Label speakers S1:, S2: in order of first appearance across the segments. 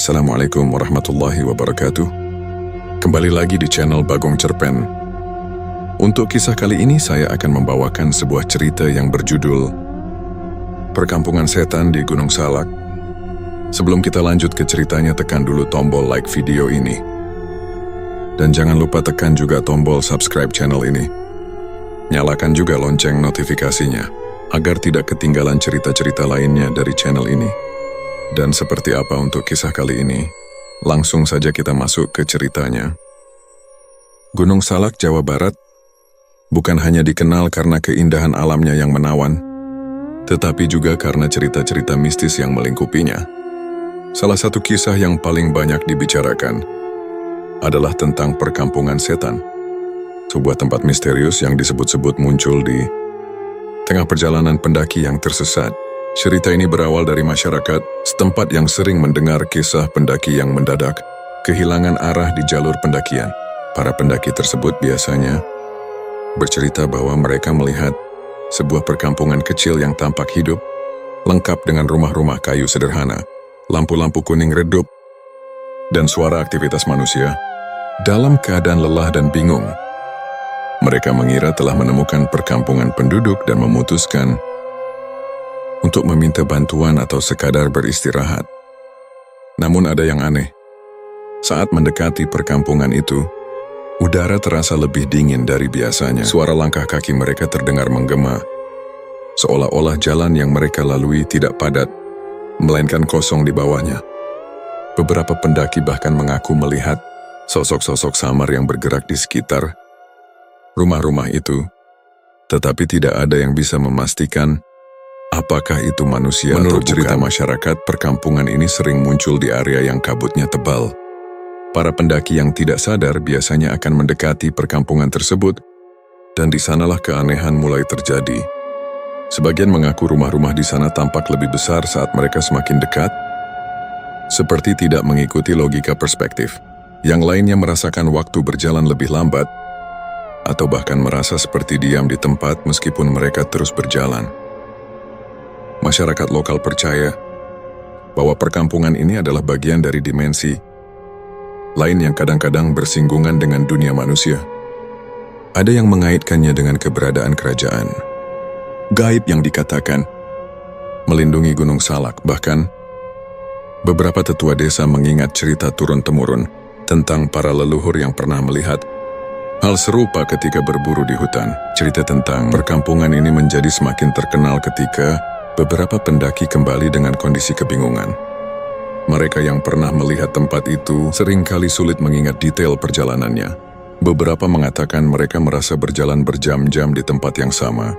S1: Assalamualaikum warahmatullahi wabarakatuh. Kembali lagi di channel Bagong Cerpen. Untuk kisah kali ini saya akan membawakan sebuah cerita yang berjudul Perkampungan Setan di Gunung Salak. Sebelum kita lanjut ke ceritanya, tekan dulu tombol like video ini. Dan jangan lupa tekan juga tombol subscribe channel ini. Nyalakan juga lonceng notifikasinya, agar tidak ketinggalan cerita-cerita lainnya dari channel ini. Dan seperti apa untuk kisah kali ini? Langsung saja kita masuk ke ceritanya. Gunung Salak, Jawa Barat, bukan hanya dikenal karena keindahan alamnya yang menawan, tetapi juga karena cerita-cerita mistis yang melingkupinya. Salah satu kisah yang paling banyak dibicarakan adalah tentang Perkampungan Setan, sebuah tempat misterius yang disebut-sebut muncul di tengah perjalanan pendaki yang tersesat. Cerita ini berawal dari masyarakat setempat yang sering mendengar kisah pendaki yang mendadak kehilangan arah di jalur pendakian. Para pendaki tersebut biasanya bercerita bahwa mereka melihat sebuah perkampungan kecil yang tampak hidup, lengkap dengan rumah-rumah kayu sederhana, lampu-lampu kuning redup, dan suara aktivitas manusia. Dalam keadaan lelah dan bingung, mereka mengira telah menemukan perkampungan penduduk dan memutuskan untuk meminta bantuan atau sekadar beristirahat. Namun ada yang aneh. Saat mendekati perkampungan itu, udara terasa lebih dingin dari biasanya. Suara langkah kaki mereka terdengar menggema, seolah-olah jalan yang mereka lalui tidak padat, melainkan kosong di bawahnya. Beberapa pendaki bahkan mengaku melihat sosok-sosok samar yang bergerak di sekitar rumah-rumah itu, tetapi tidak ada yang bisa memastikan apakah itu manusia atau bukan. Cerita masyarakat, perkampungan ini sering muncul di area yang kabutnya tebal. Para pendaki yang tidak sadar biasanya akan mendekati perkampungan tersebut, dan di sanalah keanehan mulai terjadi. Sebagian mengaku rumah-rumah di sana tampak lebih besar saat mereka semakin dekat, seperti tidak mengikuti logika perspektif. Yang lainnya merasakan waktu berjalan lebih lambat, atau bahkan merasa seperti diam di tempat meskipun mereka terus berjalan. Masyarakat lokal percaya bahwa perkampungan ini adalah bagian dari dimensi lain yang kadang-kadang bersinggungan dengan dunia manusia. Ada yang mengaitkannya dengan keberadaan kerajaan gaib yang dikatakan melindungi Gunung Salak. Bahkan, beberapa tetua desa mengingat cerita turun-temurun tentang para leluhur yang pernah melihat hal serupa ketika berburu di hutan. Cerita tentang perkampungan ini menjadi semakin terkenal ketika beberapa pendaki kembali dengan kondisi kebingungan. Mereka yang pernah melihat tempat itu seringkali sulit mengingat detail perjalanannya. Beberapa mengatakan mereka merasa berjalan berjam-jam di tempat yang sama.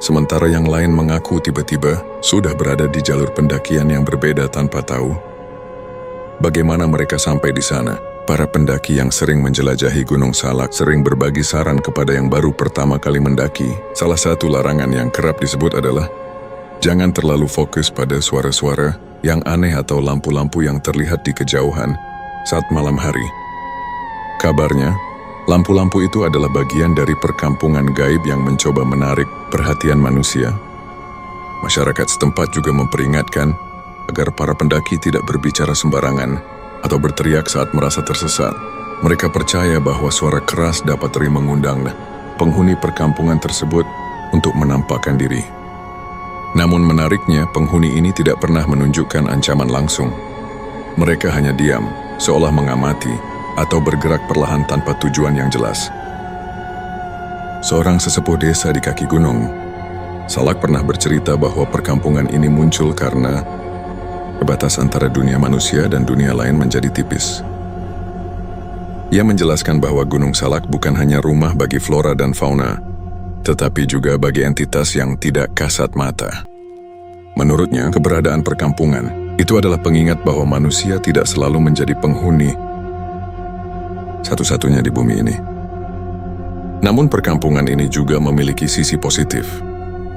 S1: Sementara yang lain mengaku tiba-tiba sudah berada di jalur pendakian yang berbeda tanpa tahu bagaimana mereka sampai di sana. Para pendaki yang sering menjelajahi Gunung Salak sering berbagi saran kepada yang baru pertama kali mendaki. Salah satu larangan yang kerap disebut adalah jangan terlalu fokus pada suara-suara yang aneh atau lampu-lampu yang terlihat di kejauhan saat malam hari. Kabarnya, lampu-lampu itu adalah bagian dari perkampungan gaib yang mencoba menarik perhatian manusia. Masyarakat setempat juga memperingatkan agar para pendaki tidak berbicara sembarangan atau berteriak saat merasa tersesat. Mereka percaya bahwa suara keras dapat mengundang penghuni perkampungan tersebut untuk menampakkan diri. Namun menariknya, penghuni ini tidak pernah menunjukkan ancaman langsung. Mereka hanya diam, seolah mengamati, atau bergerak perlahan tanpa tujuan yang jelas. Seorang sesepuh desa di kaki gunung Salak pernah bercerita bahwa perkampungan ini muncul karena batas antara dunia manusia dan dunia lain menjadi tipis. Ia menjelaskan bahwa Gunung Salak bukan hanya rumah bagi flora dan fauna, tetapi juga bagi entitas yang tidak kasat mata. Menurutnya, keberadaan perkampungan itu adalah pengingat bahwa manusia tidak selalu menjadi penghuni satu-satunya di bumi ini. Namun perkampungan ini juga memiliki sisi positif.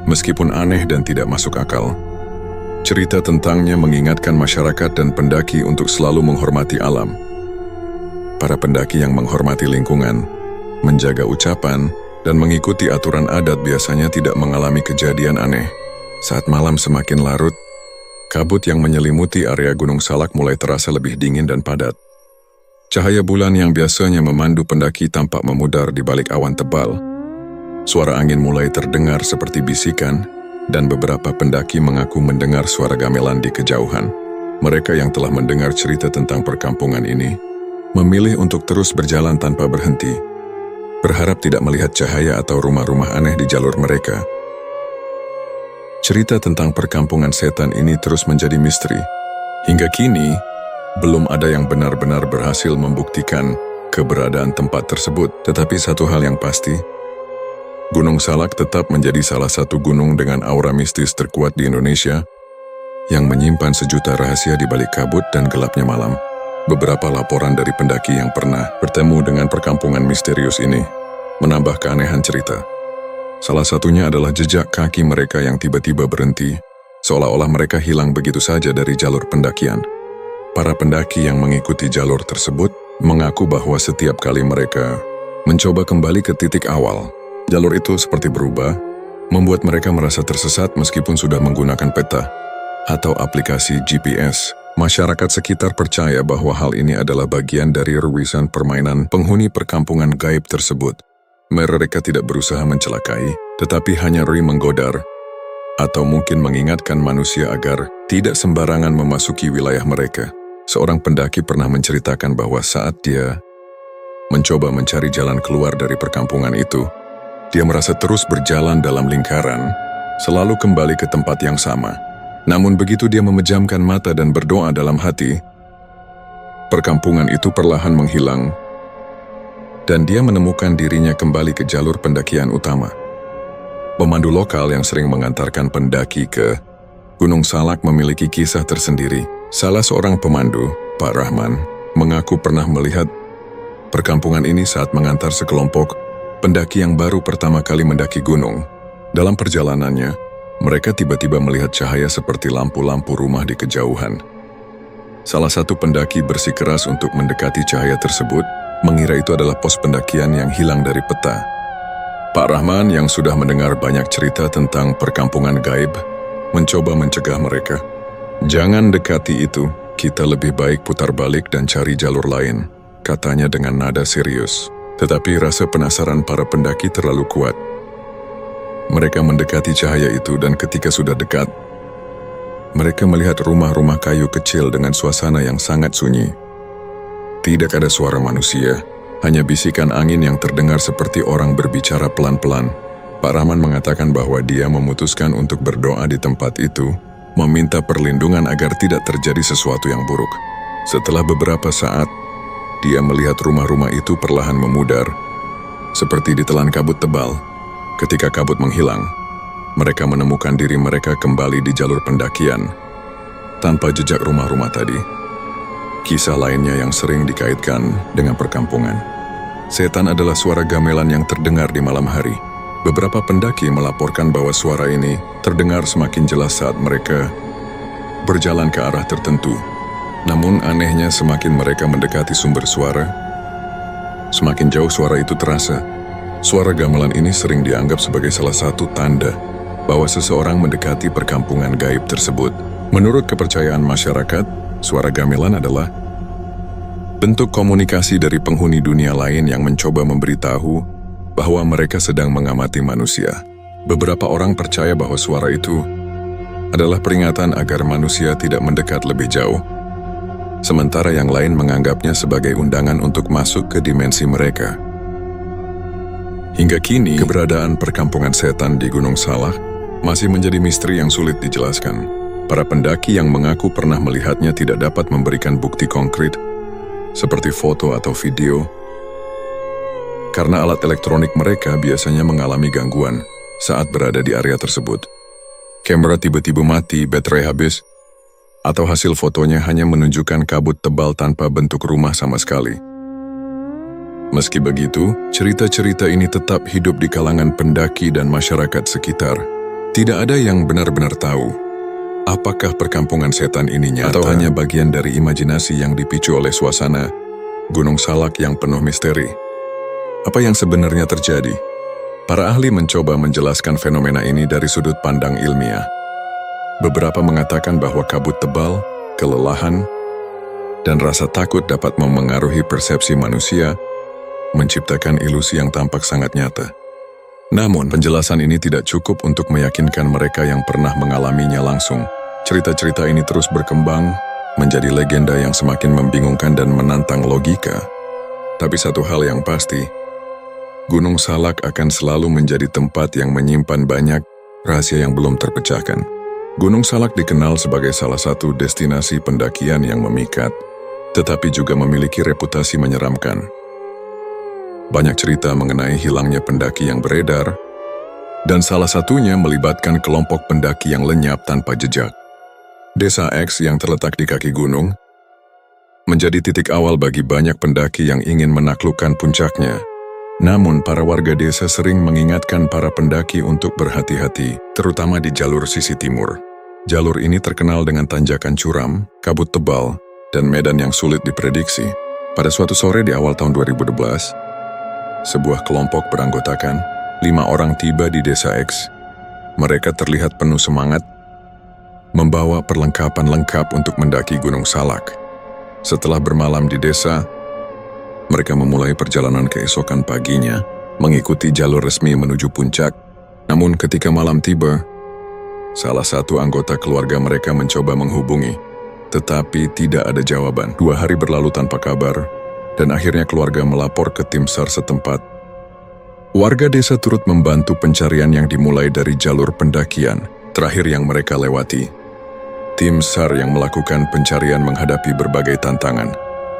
S1: Meskipun aneh dan tidak masuk akal, cerita tentangnya mengingatkan masyarakat dan pendaki untuk selalu menghormati alam. Para pendaki yang menghormati lingkungan, menjaga ucapan, dan mengikuti aturan adat biasanya tidak mengalami kejadian aneh. Saat malam semakin larut, Kabut yang menyelimuti area Gunung Salak mulai terasa lebih dingin dan padat. Cahaya bulan yang biasanya memandu pendaki tampak memudar di balik awan tebal. Suara angin mulai terdengar seperti bisikan, dan beberapa pendaki mengaku mendengar suara gamelan di kejauhan. Mereka yang telah mendengar cerita tentang perkampungan ini, memilih untuk terus berjalan tanpa berhenti, berharap tidak melihat cahaya atau rumah-rumah aneh di jalur mereka. Cerita tentang perkampungan setan ini terus menjadi misteri. Hingga kini, belum ada yang benar-benar berhasil membuktikan keberadaan tempat tersebut. Tetapi satu hal yang pasti, Gunung Salak tetap menjadi salah satu gunung dengan aura mistis terkuat di Indonesia yang menyimpan sejuta rahasia di balik kabut dan gelapnya malam. Beberapa laporan dari pendaki yang pernah bertemu dengan perkampungan misterius ini menambah keanehan cerita. Salah satunya adalah jejak kaki mereka yang tiba-tiba berhenti, seolah-olah mereka hilang begitu saja dari jalur pendakian. Para pendaki yang mengikuti jalur tersebut mengaku bahwa setiap kali mereka mencoba kembali ke titik awal, jalur itu seperti berubah, membuat mereka merasa tersesat meskipun sudah menggunakan peta atau aplikasi GPS. Masyarakat sekitar percaya bahwa hal ini adalah bagian dari ruwisan permainan penghuni perkampungan gaib tersebut. Mereka tidak berusaha mencelakai, tetapi hanya menggodar atau mungkin mengingatkan manusia agar tidak sembarangan memasuki wilayah mereka. Seorang pendaki pernah menceritakan bahwa saat dia mencoba mencari jalan keluar dari perkampungan itu, dia merasa terus berjalan dalam lingkaran, selalu kembali ke tempat yang sama. Namun begitu dia memejamkan mata dan berdoa dalam hati, perkampungan itu perlahan menghilang, dan dia menemukan dirinya kembali ke jalur pendakian utama. Pemandu lokal yang sering mengantarkan pendaki ke Gunung Salak memiliki kisah tersendiri. Salah seorang pemandu, Pak Rahman, mengaku pernah melihat perkampungan ini saat mengantar sekelompok pendaki yang baru pertama kali mendaki gunung. Dalam perjalanannya, mereka tiba-tiba melihat cahaya seperti lampu-lampu rumah di kejauhan. Salah satu pendaki bersikeras untuk mendekati cahaya tersebut, mengira itu adalah pos pendakian yang hilang dari peta. Pak Rahman yang sudah mendengar banyak cerita tentang perkampungan gaib, mencoba mencegah mereka. "Jangan dekati itu, kita lebih baik putar balik dan cari jalur lain," katanya dengan nada serius. Tetapi rasa penasaran para pendaki terlalu kuat. Mereka mendekati cahaya itu dan ketika sudah dekat, mereka melihat rumah-rumah kayu kecil dengan suasana yang sangat sunyi. Tidak ada suara manusia, hanya bisikan angin yang terdengar seperti orang berbicara pelan-pelan. Pak Rahman mengatakan bahwa dia memutuskan untuk berdoa di tempat itu, meminta perlindungan agar tidak terjadi sesuatu yang buruk. Setelah beberapa saat, dia melihat rumah-rumah itu perlahan memudar, seperti ditelan kabut tebal. Ketika kabut menghilang, mereka menemukan diri mereka kembali di jalur pendakian, tanpa jejak rumah-rumah tadi. Kisah lainnya yang sering dikaitkan dengan perkampungan. Setan adalah suara gamelan yang terdengar di malam hari. Beberapa pendaki melaporkan bahwa suara ini terdengar semakin jelas saat mereka berjalan ke arah tertentu. Namun anehnya semakin mereka mendekati sumber suara, semakin jauh suara itu terasa. Suara gamelan ini sering dianggap sebagai salah satu tanda bahwa seseorang mendekati perkampungan gaib tersebut. Menurut kepercayaan masyarakat, suara gamelan adalah bentuk komunikasi dari penghuni dunia lain yang mencoba memberitahu bahwa mereka sedang mengamati manusia. Beberapa orang percaya bahwa suara itu adalah peringatan agar manusia tidak mendekat lebih jauh, sementara yang lain menganggapnya sebagai undangan untuk masuk ke dimensi mereka. Hingga kini, keberadaan perkampungan setan di Gunung Salak masih menjadi misteri yang sulit dijelaskan. Para pendaki yang mengaku pernah melihatnya tidak dapat memberikan bukti konkret, seperti foto atau video, karena alat elektronik mereka biasanya mengalami gangguan saat berada di area tersebut. Kamera tiba-tiba mati, baterai habis, atau hasil fotonya hanya menunjukkan kabut tebal tanpa bentuk rumah sama sekali. Meski begitu, cerita-cerita ini tetap hidup di kalangan pendaki dan masyarakat sekitar. Tidak ada yang benar-benar tahu apakah perkampungan setan ini nyata atau hanya bagian dari imajinasi yang dipicu oleh suasana Gunung Salak yang penuh misteri. Apa yang sebenarnya terjadi? Para ahli mencoba menjelaskan fenomena ini dari sudut pandang ilmiah. Beberapa mengatakan bahwa kabut tebal, kelelahan, dan rasa takut dapat memengaruhi persepsi manusia, menciptakan ilusi yang tampak sangat nyata. Namun, penjelasan ini tidak cukup untuk meyakinkan mereka yang pernah mengalaminya langsung. Cerita-cerita ini terus berkembang, menjadi legenda yang semakin membingungkan dan menantang logika. Tapi satu hal yang pasti, Gunung Salak akan selalu menjadi tempat yang menyimpan banyak rahasia yang belum terpecahkan. Gunung Salak dikenal sebagai salah satu destinasi pendakian yang memikat, tetapi juga memiliki reputasi menyeramkan. Banyak cerita mengenai hilangnya pendaki yang beredar, dan salah satunya melibatkan kelompok pendaki yang lenyap tanpa jejak. Desa X yang terletak di kaki gunung menjadi titik awal bagi banyak pendaki yang ingin menaklukkan puncaknya. Namun, para warga desa sering mengingatkan para pendaki untuk berhati-hati, terutama di jalur sisi timur. Jalur ini terkenal dengan tanjakan curam, kabut tebal, dan medan yang sulit diprediksi. Pada suatu sore di awal tahun 2012, sebuah kelompok beranggotakan 5 orang tiba di desa X. Mereka terlihat penuh semangat, membawa perlengkapan lengkap untuk mendaki Gunung Salak. Setelah bermalam di desa, mereka memulai perjalanan keesokan paginya, mengikuti jalur resmi menuju puncak. Namun ketika malam tiba, salah satu anggota keluarga mereka mencoba menghubungi, tetapi tidak ada jawaban. 2 hari berlalu tanpa kabar, dan akhirnya keluarga melapor ke tim SAR setempat. Warga desa turut membantu pencarian yang dimulai dari jalur pendakian terakhir yang mereka lewati. Tim SAR yang melakukan pencarian menghadapi berbagai tantangan.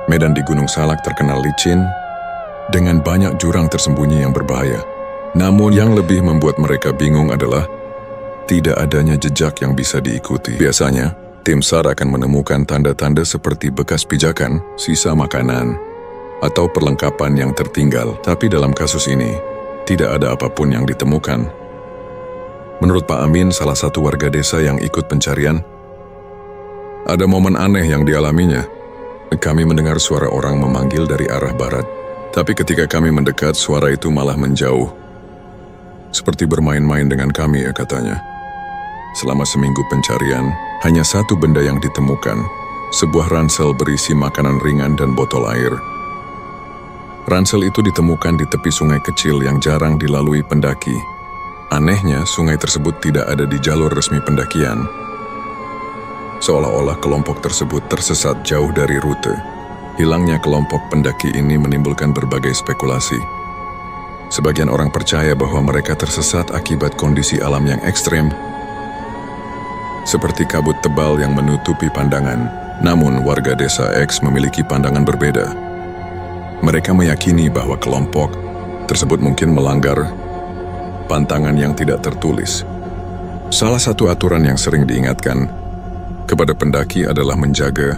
S1: Medan di Gunung Salak terkenal licin, dengan banyak jurang tersembunyi yang berbahaya. Namun yang lebih membuat mereka bingung adalah tidak adanya jejak yang bisa diikuti. Biasanya, tim SAR akan menemukan tanda-tanda seperti bekas pijakan, sisa makanan, atau perlengkapan yang tertinggal. Tapi dalam kasus ini, tidak ada apapun yang ditemukan. Menurut Pak Amin, salah satu warga desa yang ikut pencarian, ada momen aneh yang dialaminya. Kami mendengar suara orang memanggil dari arah barat, tapi ketika kami mendekat, suara itu malah menjauh. Seperti bermain-main dengan kami, katanya. Selama seminggu pencarian, hanya satu benda yang ditemukan, sebuah ransel berisi makanan ringan dan botol air. Ransel itu ditemukan di tepi sungai kecil yang jarang dilalui pendaki. Anehnya, sungai tersebut tidak ada di jalur resmi pendakian. Seolah-olah kelompok tersebut tersesat jauh dari rute. Hilangnya kelompok pendaki ini menimbulkan berbagai spekulasi. Sebagian orang percaya bahwa mereka tersesat akibat kondisi alam yang ekstrem, seperti kabut tebal yang menutupi pandangan. Namun, warga desa X memiliki pandangan berbeda. Mereka meyakini bahwa kelompok tersebut mungkin melanggar pantangan yang tidak tertulis. Salah satu aturan yang sering diingatkan kepada pendaki adalah menjaga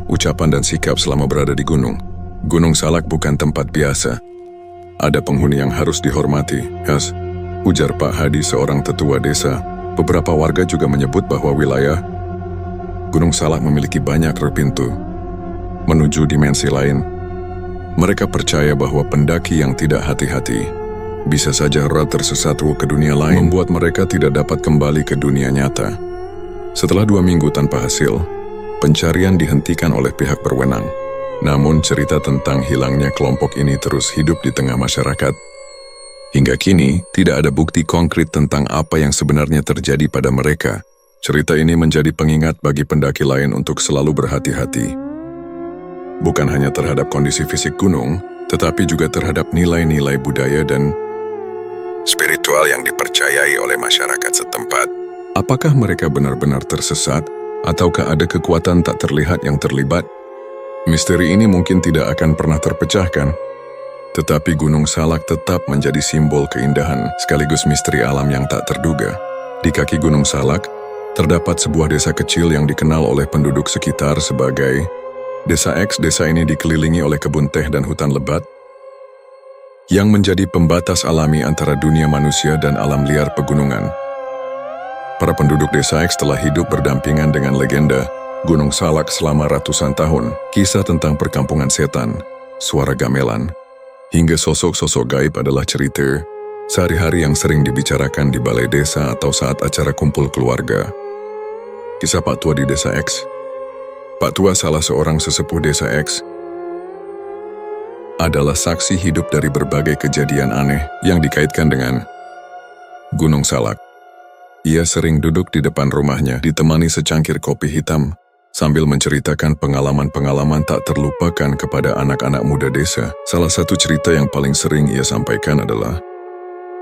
S1: ucapan dan sikap selama berada di gunung. Gunung Salak bukan tempat biasa. Ada penghuni yang harus dihormati, ujar Pak Hadi, seorang tetua desa. Beberapa warga juga menyebut bahwa wilayah Gunung Salak memiliki banyak pintu menuju dimensi lain. Mereka percaya bahwa pendaki yang tidak hati-hati bisa saja tersesat ke dunia lain, membuat mereka tidak dapat kembali ke dunia nyata. Setelah 2 minggu tanpa hasil, pencarian dihentikan oleh pihak berwenang. Namun cerita tentang hilangnya kelompok ini terus hidup di tengah masyarakat. Hingga kini, tidak ada bukti konkret tentang apa yang sebenarnya terjadi pada mereka. Cerita ini menjadi pengingat bagi pendaki lain untuk selalu berhati-hati. Bukan hanya terhadap kondisi fisik gunung, tetapi juga terhadap nilai-nilai budaya dan spiritual yang dipercayai oleh masyarakat setempat. Apakah mereka benar-benar tersesat, ataukah ada kekuatan tak terlihat yang terlibat? Misteri ini mungkin tidak akan pernah terpecahkan, tetapi Gunung Salak tetap menjadi simbol keindahan sekaligus misteri alam yang tak terduga. Di kaki Gunung Salak, terdapat sebuah desa kecil yang dikenal oleh penduduk sekitar sebagai Desa X. Desa ini dikelilingi oleh kebun teh dan hutan lebat, yang menjadi pembatas alami antara dunia manusia dan alam liar pegunungan. Para penduduk desa X telah hidup berdampingan dengan legenda Gunung Salak selama ratusan tahun. Kisah tentang perkampungan setan, suara gamelan, hingga sosok-sosok gaib adalah cerita sehari-hari yang sering dibicarakan di balai desa atau saat acara kumpul keluarga. Kisah Pak Tua di Desa X. Pak Tua, salah seorang sesepuh Desa X, adalah saksi hidup dari berbagai kejadian aneh yang dikaitkan dengan Gunung Salak. Ia sering duduk di depan rumahnya ditemani secangkir kopi hitam sambil menceritakan pengalaman-pengalaman tak terlupakan kepada anak-anak muda desa. Salah satu cerita yang paling sering ia sampaikan adalah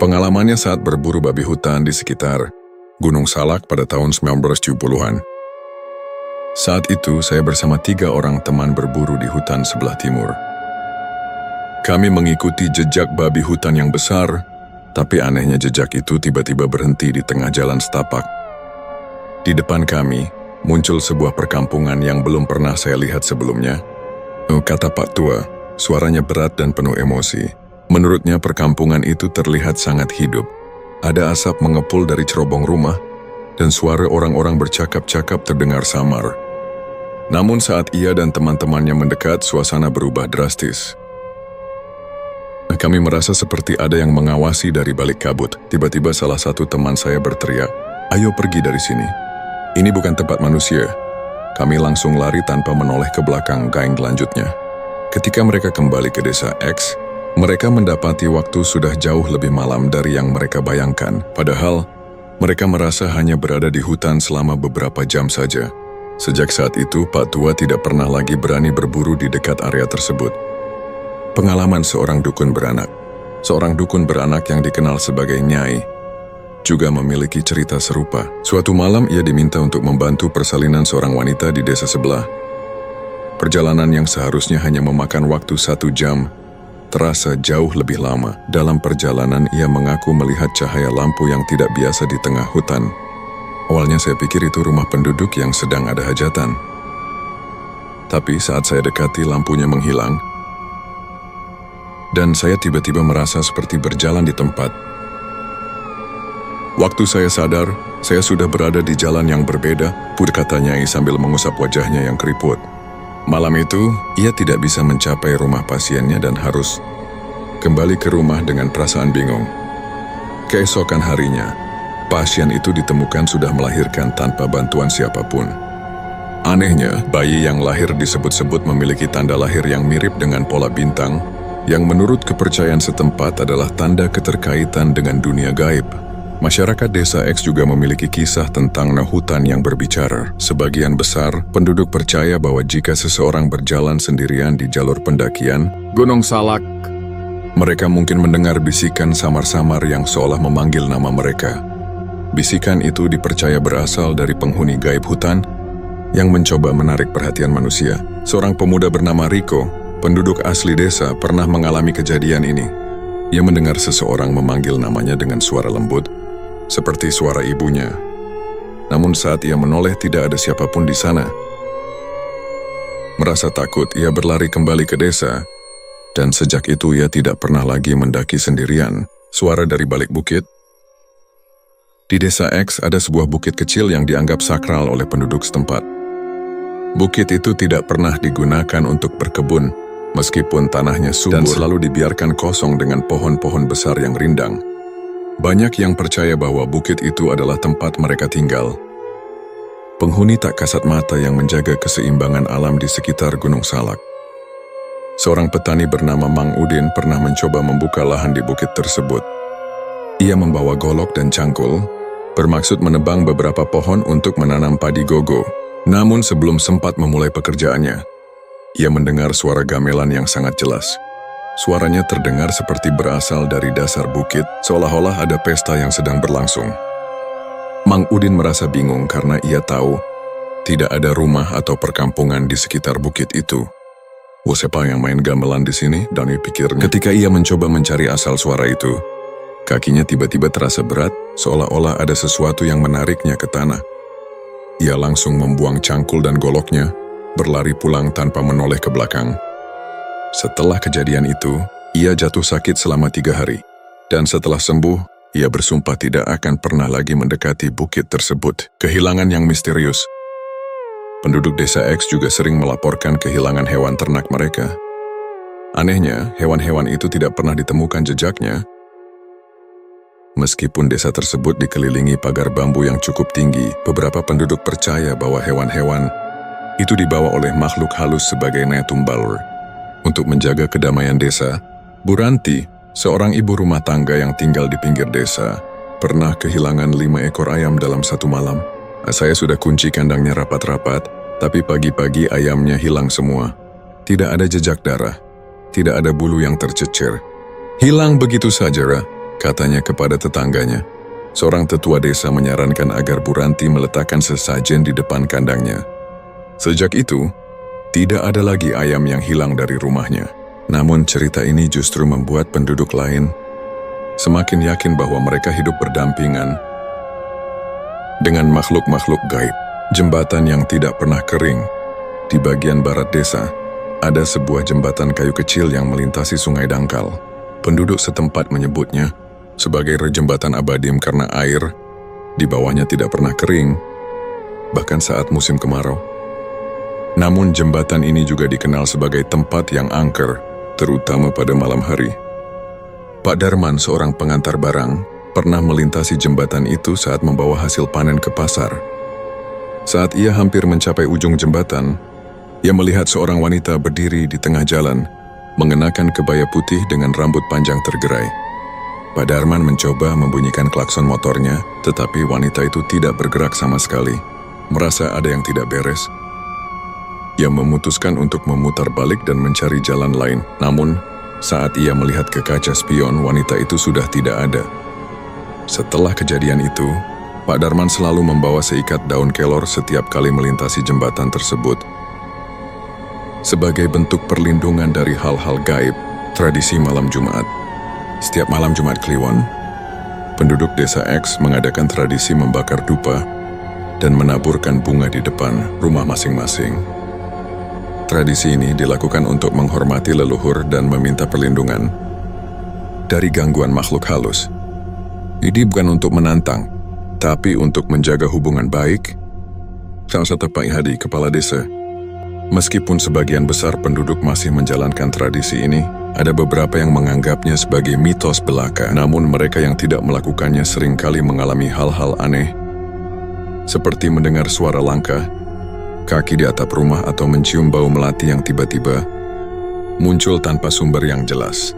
S1: pengalamannya saat berburu babi hutan di sekitar Gunung Salak pada tahun 1970-an. Saat itu saya bersama 3 orang teman berburu di hutan sebelah timur. Kami mengikuti jejak babi hutan yang besar, tapi anehnya jejak itu tiba-tiba berhenti di tengah jalan setapak. Di depan kami, muncul sebuah perkampungan yang belum pernah saya lihat sebelumnya. Kata Pak Tua, suaranya berat dan penuh emosi. Menurutnya perkampungan itu terlihat sangat hidup. Ada asap mengepul dari cerobong rumah, dan suara orang-orang bercakap-cakap terdengar samar. Namun saat ia dan teman-temannya mendekat, suasana berubah drastis. Kami merasa seperti ada yang mengawasi dari balik kabut. Tiba-tiba salah satu teman saya berteriak, "Ayo pergi dari sini. Ini bukan tempat manusia." Kami langsung lari tanpa menoleh ke belakang gang lanjutnya. Ketika mereka kembali ke Desa X, mereka mendapati waktu sudah jauh lebih malam dari yang mereka bayangkan. Padahal, mereka merasa hanya berada di hutan selama beberapa jam saja. Sejak saat itu, Pak Tua tidak pernah lagi berani berburu di dekat area tersebut. Pengalaman seorang dukun beranak. Seorang dukun beranak yang dikenal sebagai Nyai juga memiliki cerita serupa. Suatu malam ia diminta untuk membantu persalinan seorang wanita di desa sebelah. Perjalanan yang seharusnya hanya memakan waktu 1 jam, terasa jauh lebih lama. Dalam perjalanan ia mengaku melihat cahaya lampu yang tidak biasa di tengah hutan. Awalnya saya pikir itu rumah penduduk yang sedang ada hajatan. Tapi saat saya dekati, lampunya menghilang, dan saya tiba-tiba merasa seperti berjalan di tempat. Waktu saya sadar, saya sudah berada di jalan yang berbeda, kata Nyai sambil mengusap wajahnya yang keriput. Malam itu, ia tidak bisa mencapai rumah pasiennya dan harus kembali ke rumah dengan perasaan bingung. Keesokan harinya, pasien itu ditemukan sudah melahirkan tanpa bantuan siapapun. Anehnya, bayi yang lahir disebut-sebut memiliki tanda lahir yang mirip dengan pola bintang, yang menurut kepercayaan setempat adalah tanda keterkaitan dengan dunia gaib. Masyarakat Desa X juga memiliki kisah tentang hutan yang berbicara. Sebagian besar penduduk percaya bahwa jika seseorang berjalan sendirian di jalur pendakian Gunung Salak, mereka mungkin mendengar bisikan samar-samar yang seolah memanggil nama mereka. Bisikan itu dipercaya berasal dari penghuni gaib hutan yang mencoba menarik perhatian manusia. Seorang pemuda bernama Riko, penduduk asli desa, pernah mengalami kejadian ini. Ia mendengar seseorang memanggil namanya dengan suara lembut, seperti suara ibunya. Namun saat ia menoleh tidak ada siapapun di sana. Merasa takut, ia berlari kembali ke desa, dan sejak itu ia tidak pernah lagi mendaki sendirian. Suara dari balik bukit. Di Desa X ada sebuah bukit kecil yang dianggap sakral oleh penduduk setempat. Bukit itu tidak pernah digunakan untuk berkebun, meskipun tanahnya subur dan selalu dibiarkan kosong dengan pohon-pohon besar yang rindang. Banyak yang percaya bahwa bukit itu adalah tempat mereka tinggal. Penghuni tak kasat mata yang menjaga keseimbangan alam di sekitar Gunung Salak. Seorang petani bernama Mang Udin pernah mencoba membuka lahan di bukit tersebut. Ia membawa golok dan cangkul, bermaksud menebang beberapa pohon untuk menanam padi gogo. Namun sebelum sempat memulai pekerjaannya, ia mendengar suara gamelan yang sangat jelas. Suaranya terdengar seperti berasal dari dasar bukit, seolah-olah ada pesta yang sedang berlangsung. Mang Udin merasa bingung karena ia tahu tidak ada rumah atau perkampungan di sekitar bukit itu. Siapa yang main gamelan di sini? Dan pikirnya. Ketika ia mencoba mencari asal suara itu, kakinya tiba-tiba terasa berat, seolah-olah ada sesuatu yang menariknya ke tanah. Ia langsung membuang cangkul dan goloknya, berlari pulang tanpa menoleh ke belakang. Setelah kejadian itu, ia jatuh sakit selama 3 hari. Dan setelah sembuh, ia bersumpah tidak akan pernah lagi mendekati bukit tersebut. Kehilangan yang misterius. Penduduk Desa X juga sering melaporkan kehilangan hewan ternak mereka. Anehnya, hewan-hewan itu tidak pernah ditemukan jejaknya, Meskipun desa tersebut dikelilingi pagar bambu yang cukup tinggi, beberapa penduduk percaya bahwa hewan-hewan itu dibawa oleh makhluk halus sebagai Netumbalur. Untuk menjaga kedamaian desa, Bu Ranti, seorang ibu rumah tangga yang tinggal di pinggir desa, pernah kehilangan 5 ekor ayam dalam satu malam. Saya sudah kunci kandangnya rapat-rapat, tapi pagi-pagi ayamnya hilang semua. Tidak ada jejak darah, tidak ada bulu yang tercecer. Hilang begitu saja, katanya kepada tetangganya. Seorang tetua desa menyarankan agar Bu Ranti meletakkan sesajen di depan kandangnya. Sejak itu, tidak ada lagi ayam yang hilang dari rumahnya. Namun cerita ini justru membuat penduduk lain semakin yakin bahwa mereka hidup berdampingan dengan makhluk-makhluk gaib. Jembatan yang tidak pernah kering. Di bagian barat desa, ada sebuah jembatan kayu kecil yang melintasi Sungai Dangkal. Penduduk setempat menyebutnya sebagai jembatan abadi karena air di bawahnya tidak pernah kering, bahkan saat musim kemarau. Namun jembatan ini juga dikenal sebagai tempat yang angker, terutama pada malam hari. Pak Darman, seorang pengantar barang, pernah melintasi jembatan itu saat membawa hasil panen ke pasar. Saat ia hampir mencapai ujung jembatan, ia melihat seorang wanita berdiri di tengah jalan, mengenakan kebaya putih dengan rambut panjang tergerai. Pak Darman mencoba membunyikan klakson motornya, tetapi wanita itu tidak bergerak sama sekali. Merasa ada yang tidak beres, ia memutuskan untuk memutar balik dan mencari jalan lain. Namun, saat ia melihat ke kaca spion, wanita itu sudah tidak ada. Setelah kejadian itu, Pak Darman selalu membawa seikat daun kelor setiap kali melintasi jembatan tersebut. Sebagai bentuk perlindungan dari hal-hal gaib, tradisi malam Jumat. Setiap malam Jumat Kliwon, penduduk desa X mengadakan tradisi membakar dupa dan menaburkan bunga di depan rumah masing-masing. Tradisi ini dilakukan untuk menghormati leluhur dan meminta perlindungan dari gangguan makhluk halus. Ini bukan untuk menantang, tapi untuk menjaga hubungan baik. Salah satu Pak Hadi, kepala desa. Meskipun sebagian besar penduduk masih menjalankan tradisi ini, ada beberapa yang menganggapnya sebagai mitos belaka. Namun mereka yang tidak melakukannya seringkali mengalami hal-hal aneh, seperti mendengar suara langkah, kaki di atap rumah, atau mencium bau melati yang tiba-tiba muncul tanpa sumber yang jelas.